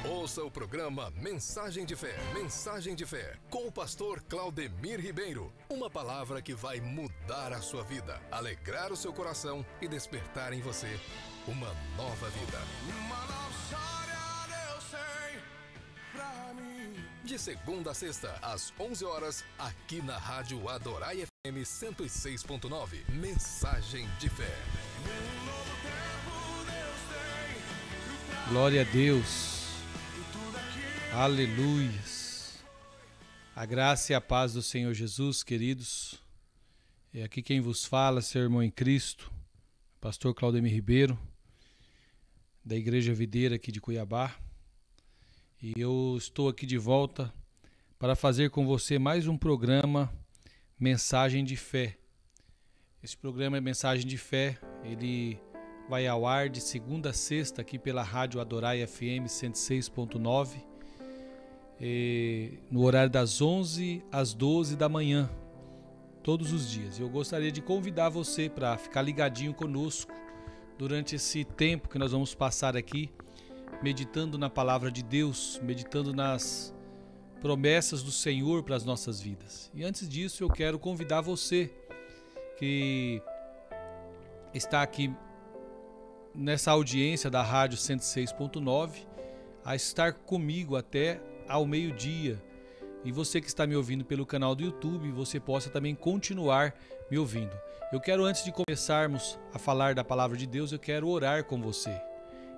Ouça o programa Mensagem de Fé, Mensagem de Fé, com o pastor Claudemir Ribeiro. Uma palavra que vai mudar a sua vida, alegrar o seu coração e despertar em você uma nova vida. Uma nova história eu sei pra mim. De segunda a sexta, às 11 horas, aqui na Rádio Adorai FM 106.9, Mensagem de Fé. Glória a Deus. Aleluias. A graça e a paz do Senhor Jesus, queridos. É aqui quem vos fala, seu irmão em Cristo, pastor Claudemir Ribeiro, da Igreja Videira aqui de Cuiabá. E eu estou aqui de volta para fazer com você mais um programa Mensagem de Fé. Esse programa é Mensagem de Fé, ele vai ao ar de segunda a sexta aqui pela Rádio Adorai FM 106.9, no horário das 11 às 12 da manhã, todos os dias. Eu gostaria de convidar você para ficar ligadinho conosco durante esse tempo que nós vamos passar aqui, meditando na palavra de Deus, meditando nas promessas do Senhor para as nossas vidas. E antes disso, eu quero convidar você que está aqui nessa audiência da Rádio 106.9 a estar comigo até ao meio-dia. E você que está me ouvindo pelo canal do YouTube, você possa também continuar me ouvindo. Eu quero, antes de começarmos a falar da palavra de Deus, eu quero orar com você.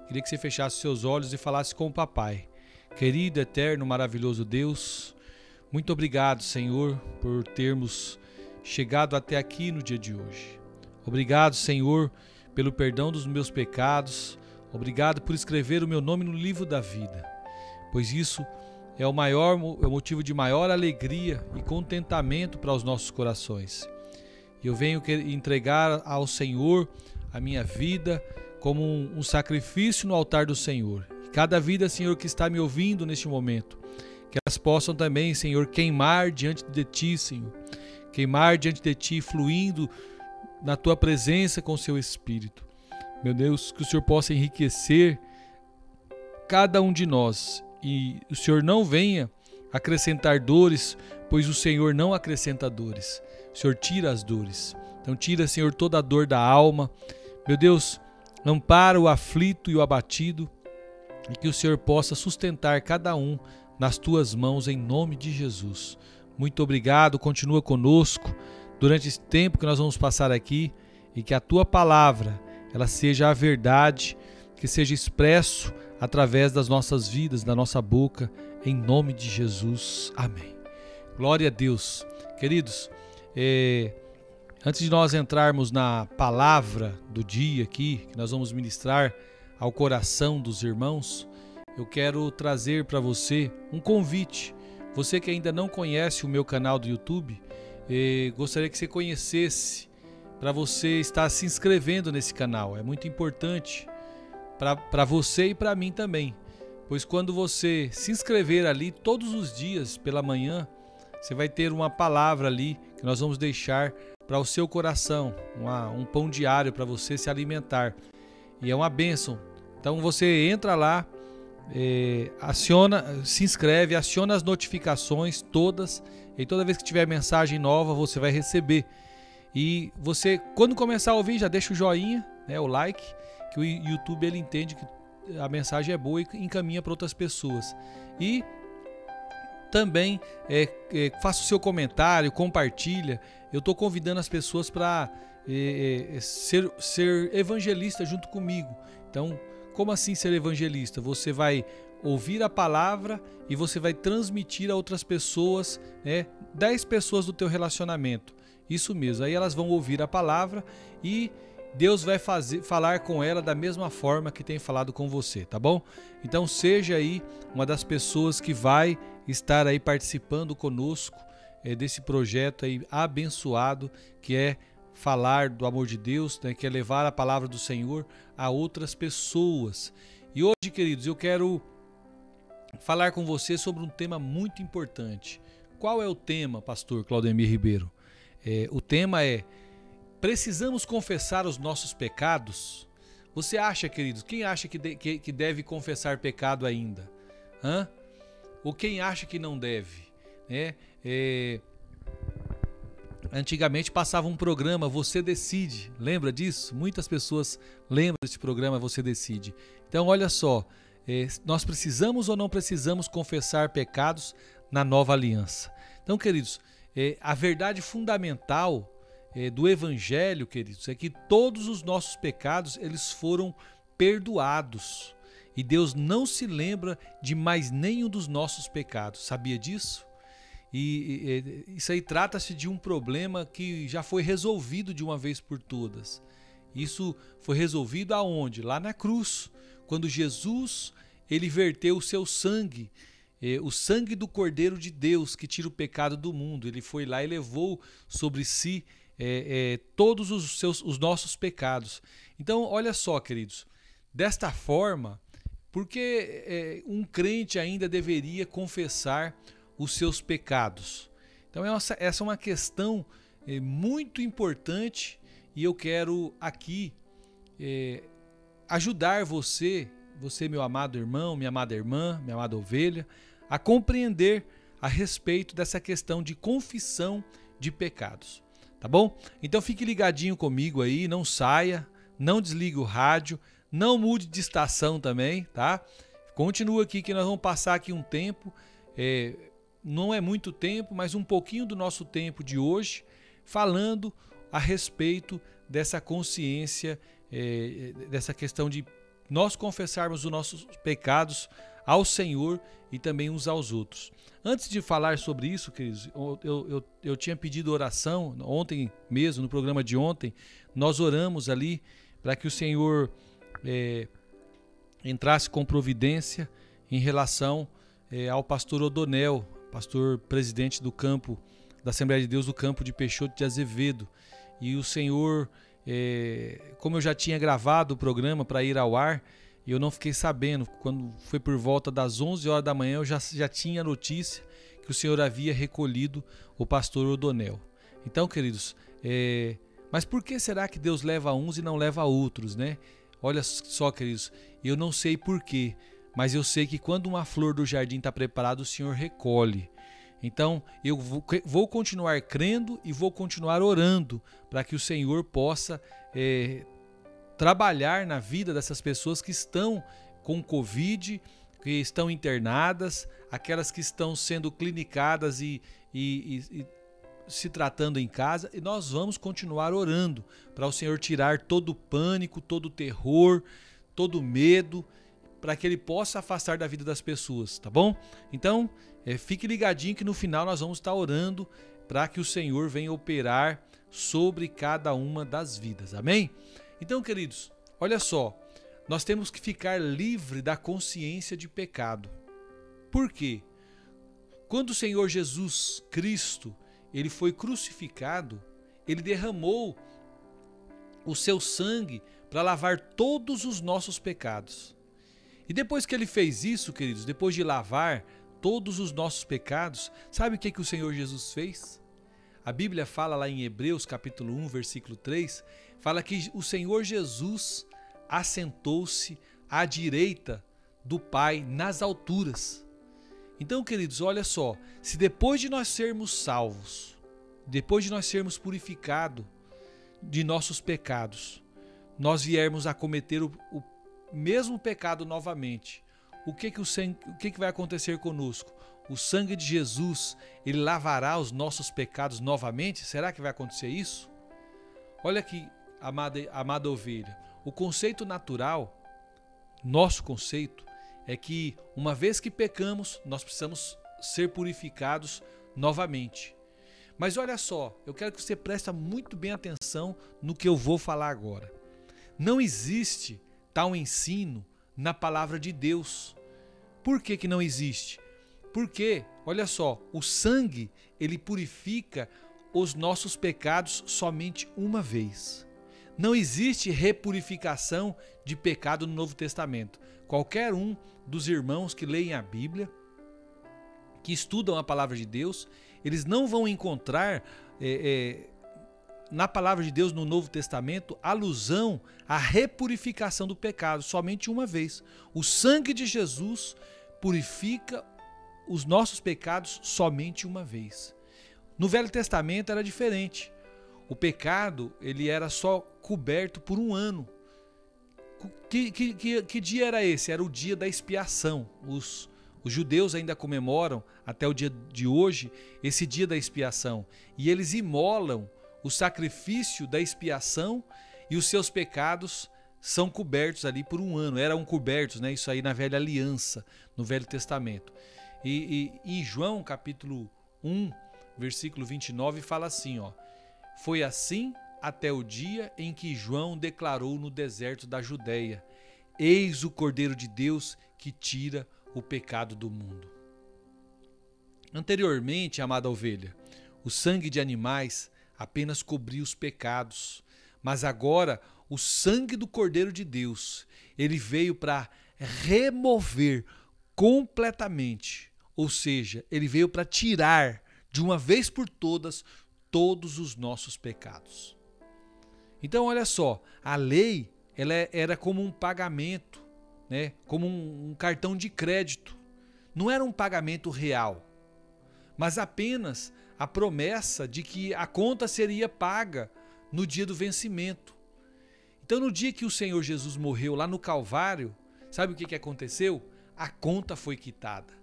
Queria que você fechasse seus olhos e falasse com o papai. Querido, eterno, maravilhoso Deus, muito obrigado, Senhor, por termos chegado até aqui no dia de hoje. Obrigado, Senhor, pelo perdão dos meus pecados. Obrigado por escrever o meu nome no livro da vida, pois isso é o motivo de maior alegria e contentamento para os nossos corações. E eu venho entregar ao Senhor a minha vida como um sacrifício no altar do Senhor. E cada vida, Senhor, que está me ouvindo neste momento, que elas possam também, Senhor, queimar diante de Ti, Senhor. Queimar diante de Ti, fluindo na Tua presença com o Seu Espírito. Meu Deus, que o Senhor possa enriquecer cada um de nós e o Senhor não venha acrescentar dores, pois o Senhor não acrescenta dores. O Senhor tira as dores. Então tira, Senhor, toda a dor da alma. Meu Deus, ampara o aflito e o abatido e que o Senhor possa sustentar cada um nas Tuas mãos em nome de Jesus. Muito obrigado, continua conosco durante esse tempo que nós vamos passar aqui e que a Tua palavra ela seja a verdade, que seja expresso através das nossas vidas, da nossa boca, em nome de Jesus. Amém. Glória a Deus. Queridos, antes de nós entrarmos na palavra do dia aqui, que nós vamos ministrar ao coração dos irmãos, eu quero trazer para você um convite. Você que ainda não conhece o meu canal do YouTube, gostaria que você conhecesse, para você estar se inscrevendo nesse canal. É muito importante para você e para mim também, pois quando você se inscrever ali todos os dias pela manhã, você vai ter uma palavra ali que nós vamos deixar para o seu coração, um pão diário para você se alimentar, e é uma bênção. Então você entra lá, se inscreve, aciona as notificações todas, e toda vez que tiver mensagem nova você vai receber. E você, quando começar a ouvir, já deixa o joinha, né, o like, que o YouTube ele entende que a mensagem é boa e encaminha para outras pessoas. E também faça o seu comentário, compartilha. Eu estou convidando as pessoas para ser evangelista junto comigo. Então, como assim ser evangelista? Você vai ouvir a palavra e você vai transmitir a outras pessoas, 10 pessoas do teu relacionamento. Isso mesmo, aí elas vão ouvir a palavra e Deus vai falar com ela da mesma forma que tem falado com você, tá bom? Então seja aí uma das pessoas que vai estar aí participando conosco desse projeto aí abençoado, que é falar do amor de Deus, né, que é levar a palavra do Senhor a outras pessoas. E hoje, queridos, eu quero falar com você sobre um tema muito importante. Qual é o tema, pastor Claudemir Ribeiro? O tema é: precisamos confessar os nossos pecados? Você acha, queridos, quem acha que deve confessar pecado ainda? Ou quem acha que não deve, né? Antigamente passava um programa Você Decide, lembra disso? Muitas pessoas lembram desse programa Você Decide. Então olha só, nós precisamos ou não precisamos confessar pecados na nova aliança? Então, queridos, a verdade fundamental do Evangelho, queridos, é que todos os nossos pecados eles foram perdoados e Deus não se lembra de mais nenhum dos nossos pecados. Sabia disso? E isso aí trata-se de um problema que já foi resolvido de uma vez por todas. Isso foi resolvido aonde? Lá na cruz, quando Jesus ele verteu o seu sangue, o sangue do Cordeiro de Deus que tira o pecado do mundo. Ele foi lá e levou sobre si todos os nossos pecados. Então, olha só, queridos, desta forma, por que um crente ainda deveria confessar os seus pecados? Então essa é uma questão muito importante e eu quero aqui ajudar você, meu amado irmão, minha amada irmã, minha amada ovelha, a compreender a respeito dessa questão de confissão de pecados, tá bom? Então fique ligadinho comigo aí, não saia, não desligue o rádio, não mude de estação também, tá? Continua aqui que nós vamos passar aqui um tempo, não é muito tempo, mas um pouquinho do nosso tempo de hoje, falando a respeito dessa consciência, dessa questão de nós confessarmos os nossos pecados ao Senhor e também uns aos outros. Antes de falar sobre isso, queridos, eu tinha pedido oração, ontem mesmo, no programa de ontem, nós oramos ali para que o Senhor entrasse com providência em relação ao pastor Odonel, pastor presidente do campo, da Assembleia de Deus do campo de Peixoto de Azevedo. E o Senhor, como eu já tinha gravado o programa para ir ao ar, eu não fiquei sabendo, quando foi por volta das 11 horas da manhã, eu já tinha a notícia que o Senhor havia recolhido o pastor Odonel. Então, queridos, mas por que será que Deus leva uns e não leva outros, né? Olha só, queridos, eu não sei por quê, mas eu sei que quando uma flor do jardim está preparada, o Senhor recolhe. Então, eu vou continuar crendo e vou continuar orando para que o Senhor possa trabalhar na vida dessas pessoas que estão com Covid, que estão internadas, aquelas que estão sendo clinicadas e se tratando em casa, e nós vamos continuar orando para o Senhor tirar todo o pânico, todo o terror, todo o medo, para que Ele possa afastar da vida das pessoas, tá bom? Então, fique ligadinho que no final nós vamos estar orando para que o Senhor venha operar sobre cada uma das vidas, amém? Então, queridos, olha só, nós temos que ficar livre da consciência de pecado. Por quê? Quando o Senhor Jesus Cristo ele foi crucificado, ele derramou o seu sangue para lavar todos os nossos pecados. E depois que ele fez isso, queridos, depois de lavar todos os nossos pecados, sabe o que o Senhor Jesus fez? A Bíblia fala lá em Hebreus capítulo 1, versículo 3, fala que o Senhor Jesus assentou-se à direita do Pai nas alturas. Então, queridos, olha só, se depois de nós sermos salvos, depois de nós sermos purificados de nossos pecados, nós viermos a cometer o mesmo pecado novamente, o que vai acontecer conosco? O sangue de Jesus, ele lavará os nossos pecados novamente? Será que vai acontecer isso? Olha aqui, amada ovelha, o conceito natural, nosso conceito, é que uma vez que pecamos, nós precisamos ser purificados novamente. Mas olha só, eu quero que você preste muito bem atenção no que eu vou falar agora. Não existe tal ensino na palavra de Deus. Por que não existe? Porque, olha só, o sangue, ele purifica os nossos pecados somente uma vez. Não existe repurificação de pecado no Novo Testamento. Qualquer um dos irmãos que leem a Bíblia, que estudam a palavra de Deus, eles não vão encontrar na palavra de Deus no Novo Testamento alusão à repurificação do pecado, somente uma vez. O sangue de Jesus purifica os nossos pecados somente uma vez. No Velho Testamento era diferente. O pecado, ele era só coberto por um ano. Que dia era esse? Era o dia da expiação. Os judeus ainda comemoram, até o dia de hoje, esse dia da expiação. E eles imolam o sacrifício da expiação e os seus pecados são cobertos ali por um ano. Eram cobertos, né? Isso aí na Velha Aliança, no Velho Testamento. E em João, capítulo 1, versículo 29, fala assim, ó: foi assim até o dia em que João declarou no deserto da Judeia: eis o Cordeiro de Deus que tira o pecado do mundo. Anteriormente, amada ovelha, o sangue de animais apenas cobria os pecados, mas agora o sangue do Cordeiro de Deus, ele veio para remover completamente, ou seja, ele veio para tirar de uma vez por todas todos os nossos pecados. Então, olha só, a lei ela era como um pagamento, né? Como um cartão de crédito. Não era um pagamento real, mas apenas a promessa de que a conta seria paga no dia do vencimento. Então, no dia que o Senhor Jesus morreu lá no Calvário, sabe o que aconteceu? A conta foi quitada.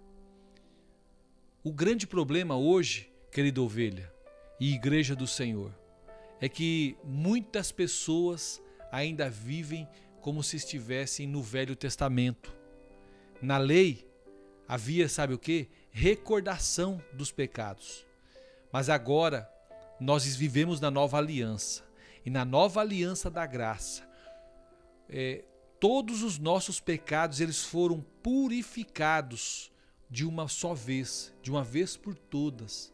O grande problema hoje, querida ovelha e igreja do Senhor, é que muitas pessoas ainda vivem como se estivessem no Velho Testamento. Na lei havia, sabe o quê? Recordação dos pecados. Mas agora nós vivemos na nova aliança. E na nova aliança da graça, todos os nossos pecados eles foram purificados de uma só vez, de uma vez por todas.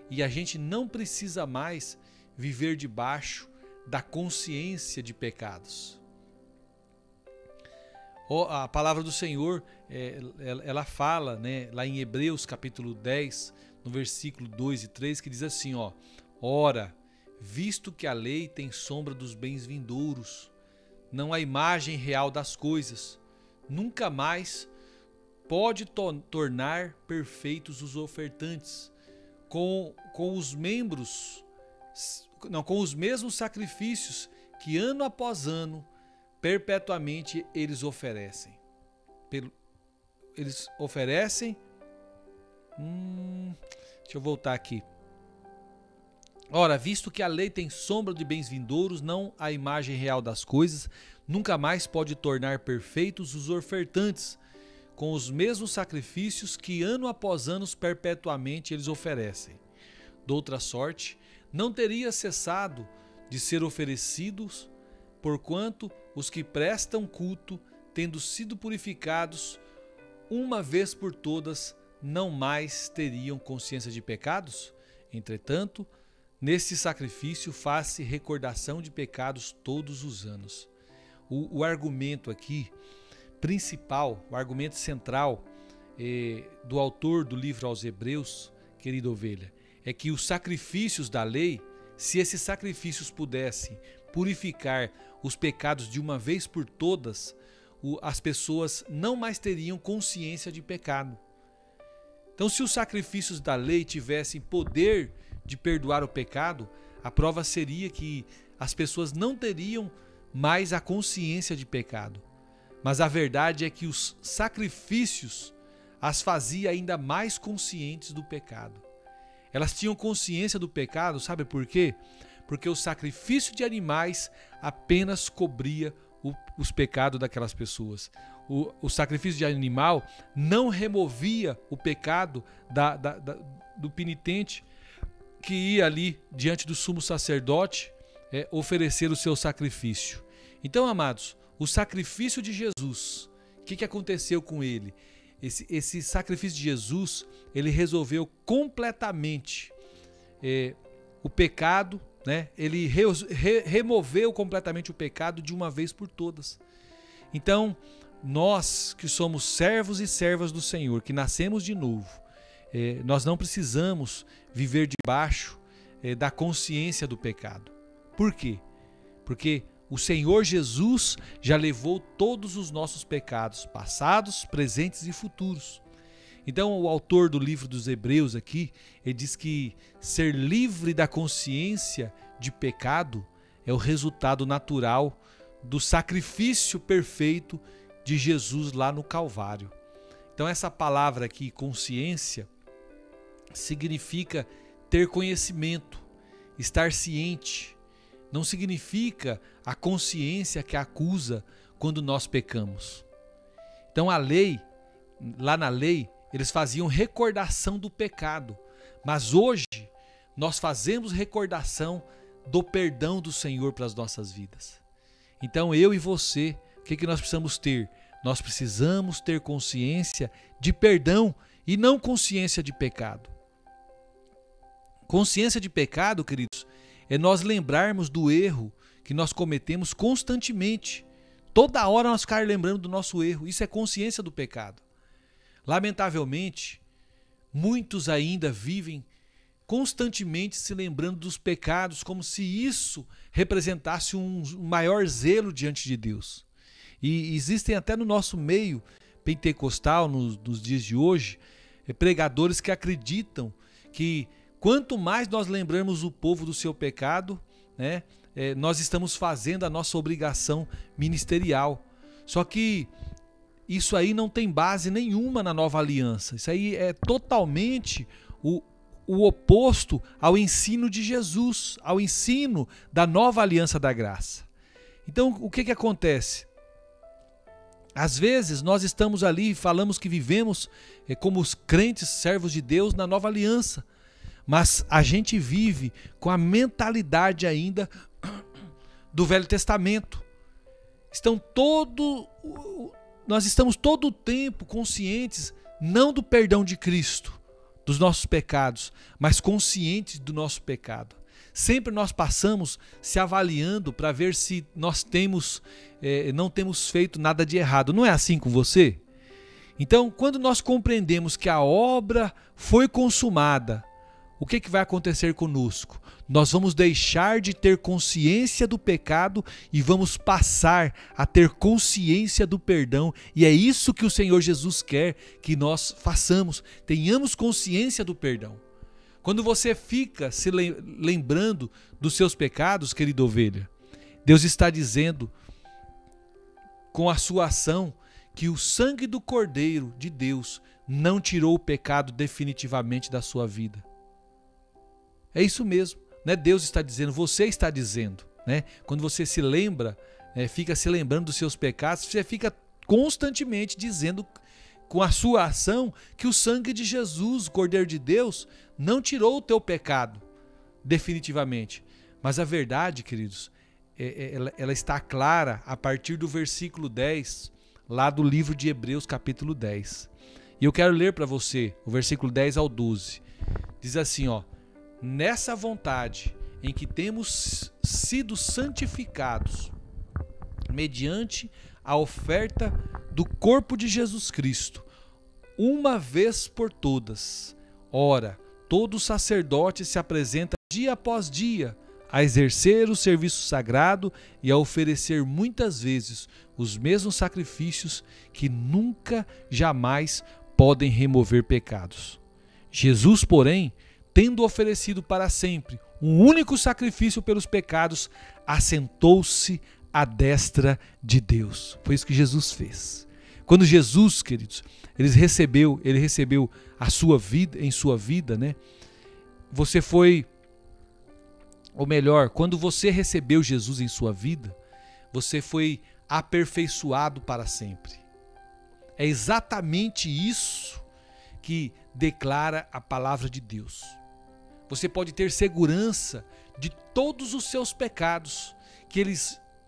E a gente não precisa mais viver debaixo da consciência de pecados. A palavra do Senhor, ela fala, né, lá em Hebreus capítulo 10, no versículo 2 e 3, que diz assim, ó: ora, visto que a lei tem sombra dos bens vindouros, não a imagem real das coisas, nunca mais pode tornar perfeitos os ofertantes, com os mesmos sacrifícios que ano após ano, perpetuamente eles oferecem. Eles oferecem... deixa eu voltar aqui. Ora, visto que a lei tem sombra de bens vindouros, não a imagem real das coisas, nunca mais pode tornar perfeitos os ofertantes, com os mesmos sacrifícios que ano após ano perpetuamente eles oferecem. Doutra sorte, não teria cessado de ser oferecidos, porquanto os que prestam culto, tendo sido purificados uma vez por todas, não mais teriam consciência de pecados? Entretanto, neste sacrifício faz-se recordação de pecados todos os anos. O argumento aqui principal, o argumento central do autor do livro aos Hebreus, querida ovelha, é que os sacrifícios da lei, se esses sacrifícios pudessem purificar os pecados de uma vez por todas, as pessoas não mais teriam consciência de pecado. Então, se os sacrifícios da lei tivessem poder de perdoar o pecado, a prova seria que as pessoas não teriam mais a consciência de pecado. Mas a verdade é que os sacrifícios as fazia ainda mais conscientes do pecado. Elas tinham consciência do pecado, sabe por quê? Porque o sacrifício de animais apenas cobria os pecados daquelas pessoas. O sacrifício de animal não removia o pecado do penitente que ia ali diante do sumo sacerdote oferecer o seu sacrifício. Então, amados, o sacrifício de Jesus, o que aconteceu com ele? Esse sacrifício de Jesus, ele resolveu completamente o pecado, né? Ele removeu completamente o pecado de uma vez por todas. Então, nós que somos servos e servas do Senhor, que nascemos de novo, nós não precisamos viver debaixo da consciência do pecado. Por quê? Porque o Senhor Jesus já levou todos os nossos pecados, passados, presentes e futuros. Então o autor do livro dos Hebreus aqui, ele diz que ser livre da consciência de pecado é o resultado natural do sacrifício perfeito de Jesus lá no Calvário. Então essa palavra aqui, consciência, significa ter conhecimento, estar ciente. Não significa a consciência que acusa quando nós pecamos. Então a lei, lá na lei, eles faziam recordação do pecado. Mas hoje nós fazemos recordação do perdão do Senhor para as nossas vidas. Então eu e você, o que nós precisamos ter? Nós precisamos ter consciência de perdão e não consciência de pecado. Consciência de pecado, queridos, é nós lembrarmos do erro que nós cometemos constantemente. Toda hora nós ficar lembrando do nosso erro. Isso é consciência do pecado. Lamentavelmente, muitos ainda vivem constantemente se lembrando dos pecados como se isso representasse um maior zelo diante de Deus. E existem até no nosso meio pentecostal, nos dias de hoje, pregadores que acreditam que quanto mais nós lembramos o povo do seu pecado, né, nós estamos fazendo a nossa obrigação ministerial. Só que isso aí não tem base nenhuma na nova aliança. Isso aí é totalmente o oposto ao ensino de Jesus, ao ensino da nova aliança da graça. Então, o que acontece? Às vezes nós estamos ali e falamos que vivemos como os crentes servos de Deus na nova aliança, mas a gente vive com a mentalidade ainda do Velho Testamento. Nós estamos todo o tempo conscientes não do perdão de Cristo, dos nossos pecados, mas conscientes do nosso pecado. Sempre nós passamos se avaliando para ver se nós não temos feito nada de errado. Não é assim com você? Então, quando nós compreendemos que a obra foi consumada, o que vai acontecer conosco? Nós vamos deixar de ter consciência do pecado e vamos passar a ter consciência do perdão. E é isso que o Senhor Jesus quer que nós façamos. Tenhamos consciência do perdão. Quando você fica se lembrando dos seus pecados, querida ovelha, Deus está dizendo com a sua ação que o sangue do Cordeiro de Deus não tirou o pecado definitivamente da sua vida. É isso mesmo, né? Deus está dizendo, você está dizendo, né? Quando você se lembra, fica se lembrando dos seus pecados, você fica constantemente dizendo com a sua ação que o sangue de Jesus, o Cordeiro de Deus, não tirou o teu pecado definitivamente. Mas a verdade, queridos, ela está clara a partir do versículo 10, lá do livro de Hebreus, capítulo 10. E eu quero ler para você o versículo 10 ao 12. Diz assim, ó: nessa vontade em que temos sido santificados mediante a oferta do corpo de Jesus Cristo, uma vez por todas. Ora, todo sacerdote se apresenta dia após dia a exercer o serviço sagrado e a oferecer muitas vezes os mesmos sacrifícios que nunca, jamais podem remover pecados. Jesus, porém, tendo oferecido para sempre um único sacrifício pelos pecados, assentou-se à destra de Deus. Foi isso que Jesus fez. Quando Jesus, queridos, ele recebeu a sua vida, em sua vida, né? Você foi, ou melhor, quando você recebeu Jesus em sua vida, você foi aperfeiçoado para sempre. É exatamente isso que declara a palavra de Deus. Você pode ter segurança de todos os seus pecados, que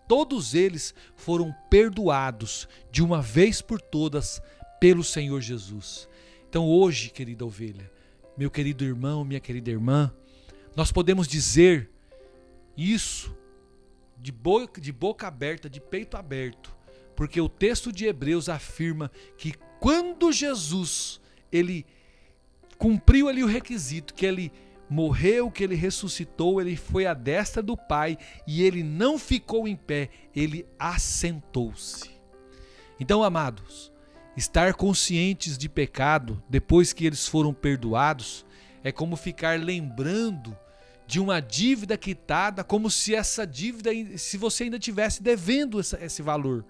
todos eles foram perdoados de uma vez por todas pelo Senhor Jesus. Então hoje, querida ovelha, meu querido irmão, minha querida irmã, nós podemos dizer isso de boca aberta, de peito aberto, porque o texto de Hebreus afirma que quando Jesus, ele cumpriu ali o requisito, que ele morreu, que ele ressuscitou, ele foi à destra do Pai e ele não ficou em pé, ele assentou-se. Então, amados, estar conscientes de pecado depois que eles foram perdoados é como ficar lembrando de uma dívida quitada, como se essa dívida, se você ainda tivesse devendo esse valor,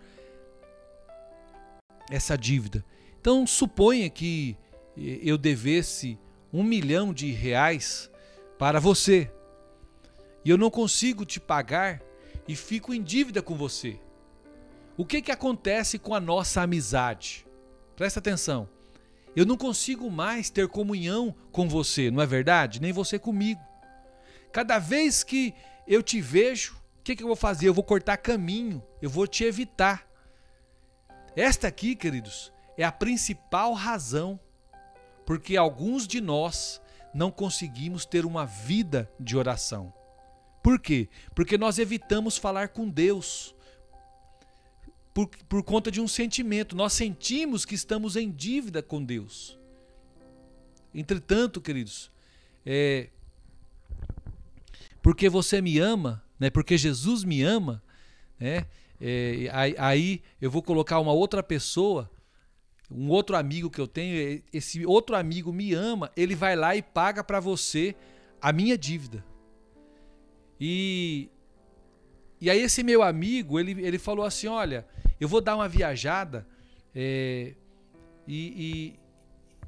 essa dívida. Então suponha que eu devesse R$1 milhão para você e eu não consigo te pagar e fico em dívida com você. O que acontece com a nossa amizade? Presta atenção. Eu não consigo mais ter comunhão com você, não é verdade? Nem você comigo. Cada vez que eu te vejo, o que eu vou fazer? Eu vou cortar caminho, eu vou te evitar. Esta aqui, queridos, é a principal razão porque alguns de nós não conseguimos ter uma vida de oração. Por quê? Porque nós evitamos falar com Deus por conta de um sentimento. Nós sentimos que estamos em dívida com Deus. Entretanto, queridos, porque você me ama, né? Porque Jesus me ama, né? Aí eu vou colocar uma outra pessoa, um outro amigo que eu tenho, esse outro amigo me ama, ele vai lá e paga para você a minha dívida. E aí esse meu amigo, ele falou assim, olha, eu vou dar uma viajada e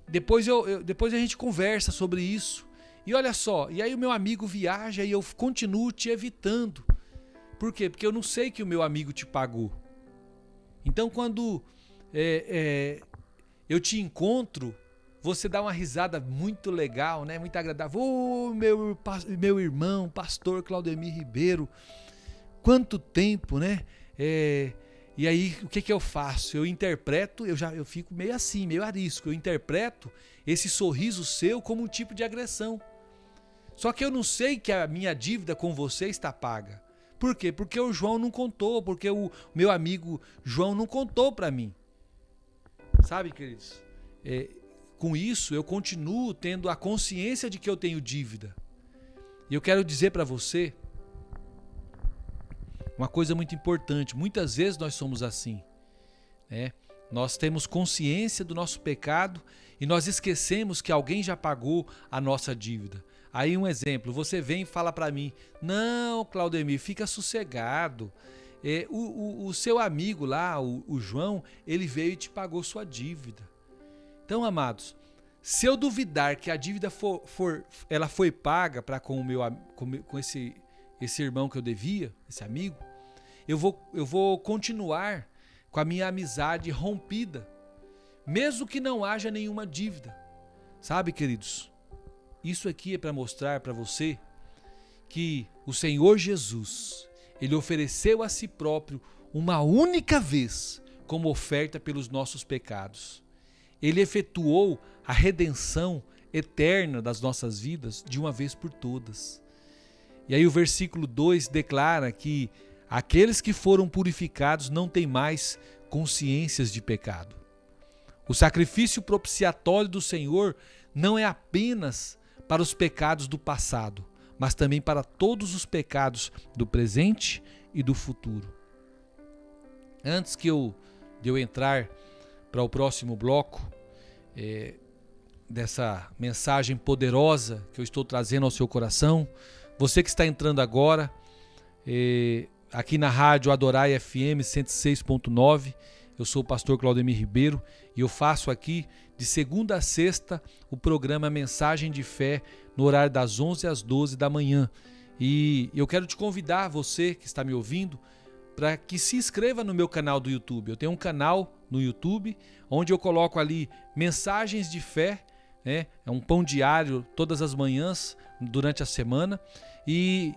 depois a gente conversa sobre isso. E olha só, e aí o meu amigo viaja e eu continuo te evitando. Por quê? Porque eu não sei que o meu amigo te pagou. Então quando eu te encontro, você dá uma risada muito legal, né? Muito agradável. Ô, meu irmão, pastor Claudemir Ribeiro, quanto tempo, né? E aí, o que eu faço? Eu interpreto, eu fico meio assim, meio arisco. Eu interpreto esse sorriso seu como um tipo de agressão. Só que eu não sei que a minha dívida com você está paga. Por quê? Porque o João não contou, porque o meu amigo João não contou para mim. Sabe, queridos? Com isso, eu continuo tendo a consciência de que eu tenho dívida. E eu quero dizer para você uma coisa muito importante. Muitas vezes nós somos assim, né? Nós temos consciência do nosso pecado e nós esquecemos que alguém já pagou a nossa dívida. Aí um exemplo, você vem e fala para mim, não, Claudemir, fica sossegado. O seu amigo lá, o João, ele veio e te pagou sua dívida. Então, amados, se eu duvidar que a dívida ela foi paga com esse irmão que eu devia, esse amigo, eu vou continuar com a minha amizade rompida, mesmo que não haja nenhuma dívida. Sabe, queridos, isso aqui é para mostrar para você que o Senhor Jesus, Ele ofereceu a si próprio uma única vez como oferta pelos nossos pecados. Ele efetuou a redenção eterna das nossas vidas de uma vez por todas. E aí o versículo 2 declara que aqueles que foram purificados não têm mais consciências de pecado. O sacrifício propiciatório do Senhor não é apenas para os pecados do passado, mas também para todos os pecados do presente e do futuro. Antes de eu entrar para o próximo bloco dessa mensagem poderosa que eu estou trazendo ao seu coração, você que está entrando agora, aqui na rádio Adorai FM 106.9, eu sou o pastor Claudemir Ribeiro e eu faço aqui de segunda a sexta o programa Mensagem de Fé no horário das 11 às 12 da manhã. E eu quero te convidar, você que está me ouvindo, para que se inscreva no meu canal do YouTube. Eu tenho um canal no YouTube onde eu coloco ali mensagens de fé, né? É um pão diário todas as manhãs durante a semana e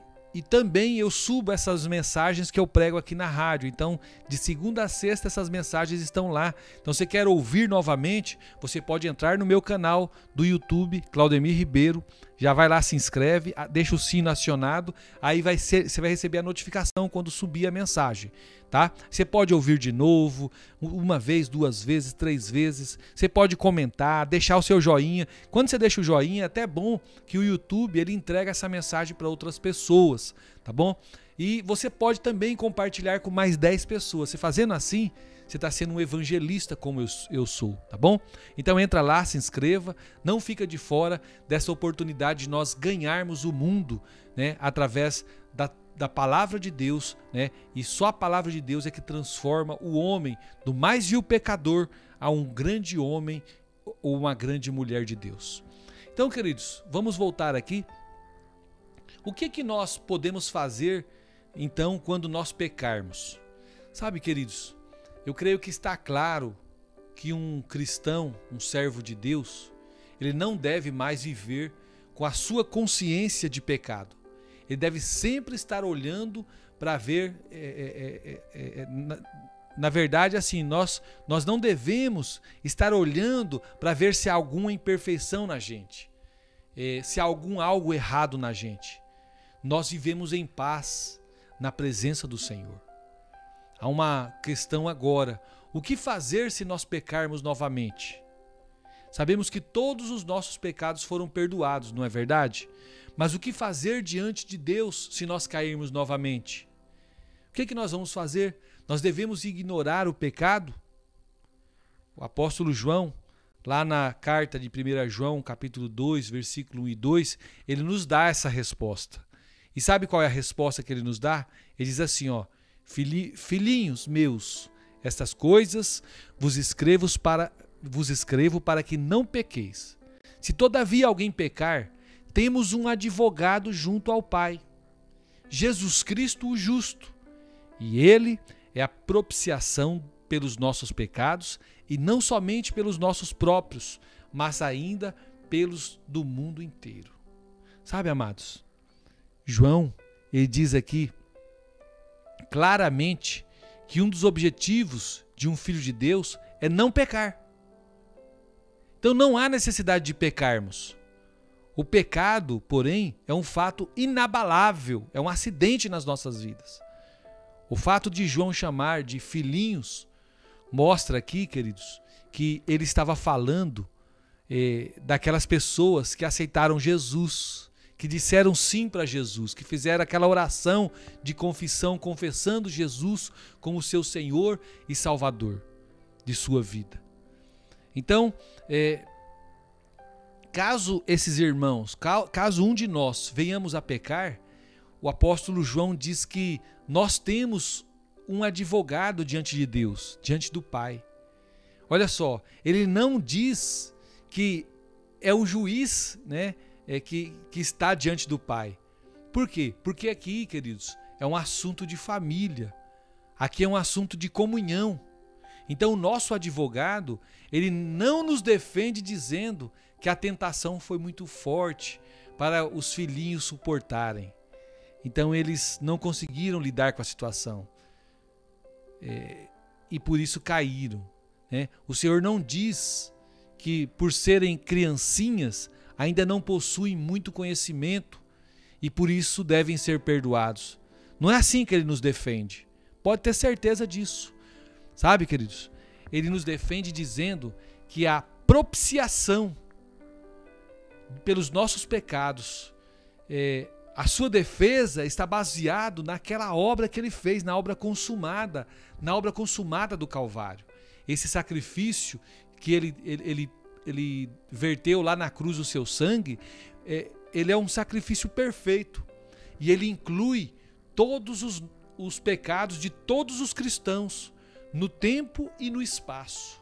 também eu subo essas mensagens que eu prego aqui na rádio. Então, de segunda a sexta, essas mensagens estão lá. Então, se você quer ouvir novamente, você pode entrar no meu canal do YouTube, Claudemir Ribeiro. Já vai lá, se inscreve, deixa o sino acionado. Aí você vai receber a notificação quando subir a mensagem, tá? Você pode ouvir de novo, uma vez, duas vezes, três vezes. Você pode comentar, deixar o seu joinha. Quando você deixa o joinha, é até bom que o YouTube ele entrega essa mensagem para outras pessoas, tá bom? E você pode também compartilhar com mais 10 pessoas. Você fazendo assim, você está sendo um evangelista como eu sou, tá bom? Então entra lá, se inscreva, não fica de fora dessa oportunidade de nós ganharmos o mundo, né, através da palavra de Deus, né? E só a palavra de Deus é que transforma o homem do mais vil pecador a um grande homem ou uma grande mulher de Deus. Então, queridos, vamos voltar aqui. O que nós podemos fazer, então, quando nós pecarmos? Sabe, queridos, eu creio que está claro que um cristão, um servo de Deus, ele não deve mais viver com a sua consciência de pecado. Ele deve sempre estar olhando para ver, na verdade, assim, nós não devemos estar olhando para ver se há alguma imperfeição na gente, se há algo errado na gente. Nós vivemos em paz na presença do Senhor. Há uma questão agora: o que fazer se nós pecarmos novamente? Sabemos que todos os nossos pecados foram perdoados, não é verdade? Mas o que fazer diante de Deus se nós cairmos novamente? O que nós vamos fazer? Nós devemos ignorar o pecado? O apóstolo João, lá na carta de 1 João, capítulo 2, versículo 1 e 2, ele nos dá essa resposta. E sabe qual é a resposta que ele nos dá? Ele diz assim, ó: filhinhos meus, estas coisas vos escrevo para que não pequeis. Se todavia alguém pecar, temos um advogado junto ao Pai, Jesus Cristo o justo, e ele é a propiciação pelos nossos pecados, e não somente pelos nossos próprios, mas ainda pelos do mundo inteiro. Sabe, amados, João, ele diz aqui claramente que um dos objetivos de um filho de Deus é não pecar. Então não há necessidade de pecarmos. O pecado, porém, é um fato inabalável, é um acidente nas nossas vidas. O fato de João chamar de filhinhos mostra aqui, queridos, que ele estava falando daquelas pessoas que aceitaram Jesus, que disseram sim para Jesus, que fizeram aquela oração de confissão, confessando Jesus como seu Senhor e Salvador de sua vida. Então, caso esses irmãos, caso um de nós venhamos a pecar, o apóstolo João diz que nós temos um advogado diante de Deus, diante do Pai. Olha só, ele não diz que é o juiz, né, que está diante do Pai. Por quê? Porque aqui, queridos, é um assunto de família. Aqui é um assunto de comunhão. Então o nosso advogado, ele não nos defende dizendo que a tentação foi muito forte para os filhinhos suportarem. Então eles não conseguiram lidar com a situação. E por isso caíram, né? O Senhor não diz que por serem criancinhas ainda não possuem muito conhecimento e por isso devem ser perdoados. Não é assim que ele nos defende. Pode ter certeza disso. Sabe, queridos? Ele nos defende dizendo que a propiciação pelos nossos pecados, a sua defesa está baseado naquela obra que ele fez, na obra consumada do Calvário. Esse sacrifício que ele verteu lá na cruz o seu sangue, ele é um sacrifício perfeito e ele inclui todos os pecados de todos os cristãos, no tempo e no espaço.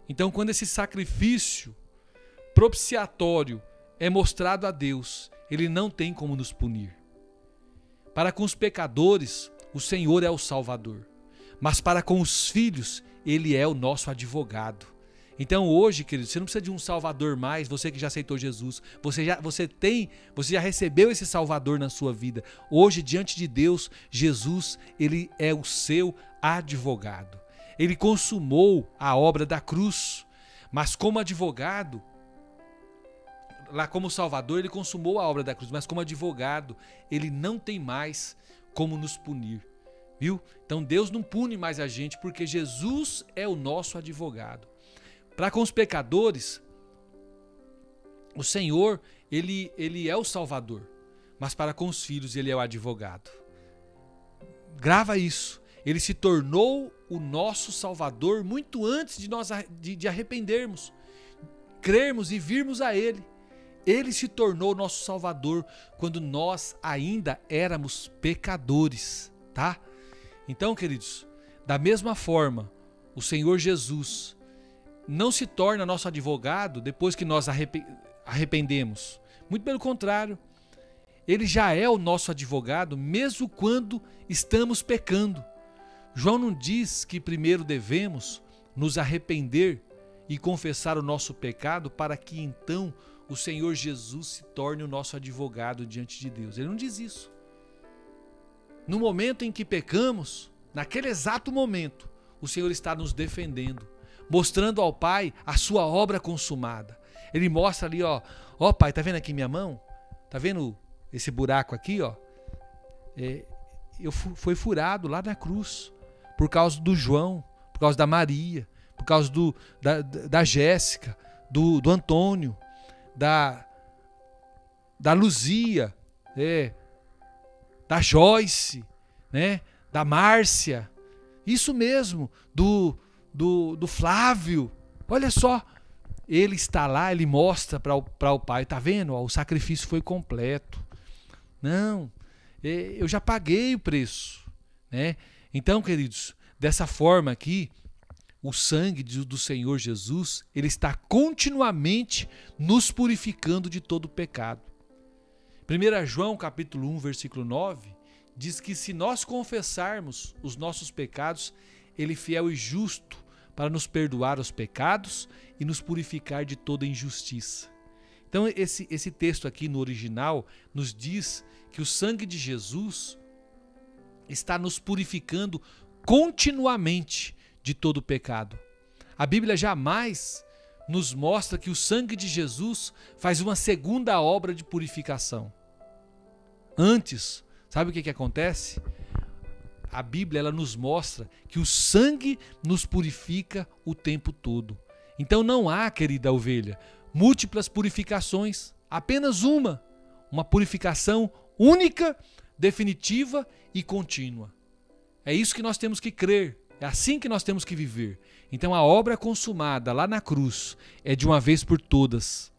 Então, quando esse sacrifício propiciatório é mostrado a Deus, ele não tem como nos punir. Para com os pecadores, o Senhor é o Salvador, mas para com os filhos, ele é o nosso advogado. Então hoje, querido, você não precisa de um Salvador mais, você que já aceitou Jesus, você já recebeu esse Salvador na sua vida. Hoje, diante de Deus, Jesus, ele é o seu advogado. Ele consumou a obra da cruz, mas como advogado, lá como Salvador, ele consumou a obra da cruz, mas como advogado, ele não tem mais como nos punir, viu? Então Deus não pune mais a gente, porque Jesus é o nosso advogado. Para com os pecadores, o Senhor, ele é o Salvador, mas para com os filhos ele é o advogado. Grava isso. Ele se tornou o nosso Salvador muito antes de nós de arrependermos, crermos e virmos a Ele. Ele se tornou nosso Salvador quando nós ainda éramos pecadores, tá? Então, queridos, da mesma forma, o Senhor Jesus não se torna nosso advogado depois que nós arrependemos. Muito pelo contrário, Ele já é o nosso advogado mesmo quando estamos pecando. João não diz que primeiro devemos nos arrepender e confessar o nosso pecado para que então o Senhor Jesus se torne o nosso advogado diante de Deus. Ele não diz isso. No momento em que pecamos, naquele exato momento, o Senhor está nos defendendo, mostrando ao Pai a sua obra consumada. Ele mostra ali, ó, Pai, tá vendo aqui minha mão? Tá vendo esse buraco aqui, ó? Foi furado lá na cruz, por causa do João, por causa da Maria, por causa da Jéssica, do Antônio, da Luzia, da Joyce, né? Da Márcia, isso mesmo, do Flávio. Olha só, ele está lá, ele mostra para o Pai, tá vendo? O sacrifício foi completo. Não, eu já paguei o preço, né? Então, queridos, dessa forma aqui, o sangue do Senhor Jesus, ele está continuamente nos purificando de todo pecado. 1 João capítulo 1, versículo 9, diz que se nós confessarmos os nossos pecados, Ele é fiel e justo para nos perdoar os pecados e nos purificar de toda injustiça. Então esse texto aqui no original nos diz que o sangue de Jesus está nos purificando continuamente de todo pecado. A Bíblia jamais nos mostra que o sangue de Jesus faz uma segunda obra de purificação. Antes, sabe o que acontece? A Bíblia ela nos mostra que o sangue nos purifica o tempo todo. Então não há, querida ovelha, múltiplas purificações, apenas uma purificação única, definitiva e contínua. É isso que nós temos que crer, é assim que nós temos que viver. Então a obra consumada lá na cruz é de uma vez por todas.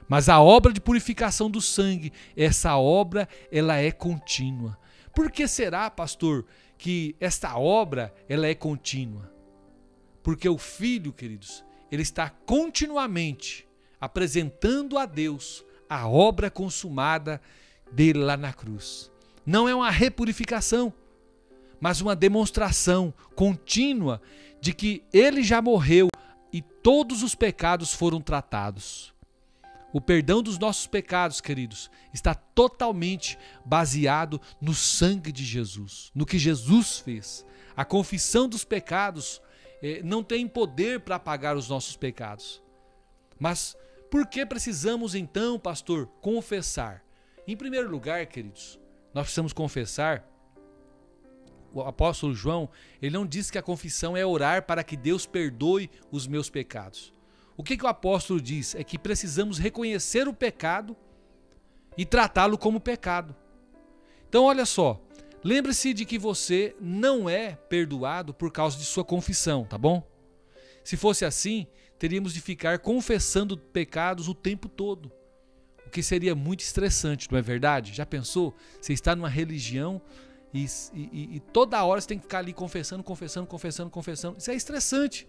Mas a obra de purificação do sangue, essa obra, ela é contínua. Por que será, pastor, que esta obra, ela é contínua? Porque o Filho, queridos, ele está continuamente apresentando a Deus a obra consumada dele lá na cruz. Não é uma repurificação, mas uma demonstração contínua de que ele já morreu e todos os pecados foram tratados. O perdão dos nossos pecados, queridos, está totalmente baseado no sangue de Jesus, no que Jesus fez. A confissão dos pecados não tem poder para apagar os nossos pecados. Mas por que precisamos então, pastor, confessar? Em primeiro lugar, queridos, nós precisamos confessar. O apóstolo João, ele não diz que a confissão é orar para que Deus perdoe os meus pecados. O que o apóstolo diz é que precisamos reconhecer o pecado e tratá-lo como pecado. Então olha só, lembre-se de que você não é perdoado por causa de sua confissão, tá bom? Se fosse assim, teríamos de ficar confessando pecados o tempo todo, o que seria muito estressante, não é verdade? Já pensou? Você está numa religião e toda hora você tem que ficar ali confessando. Isso é estressante.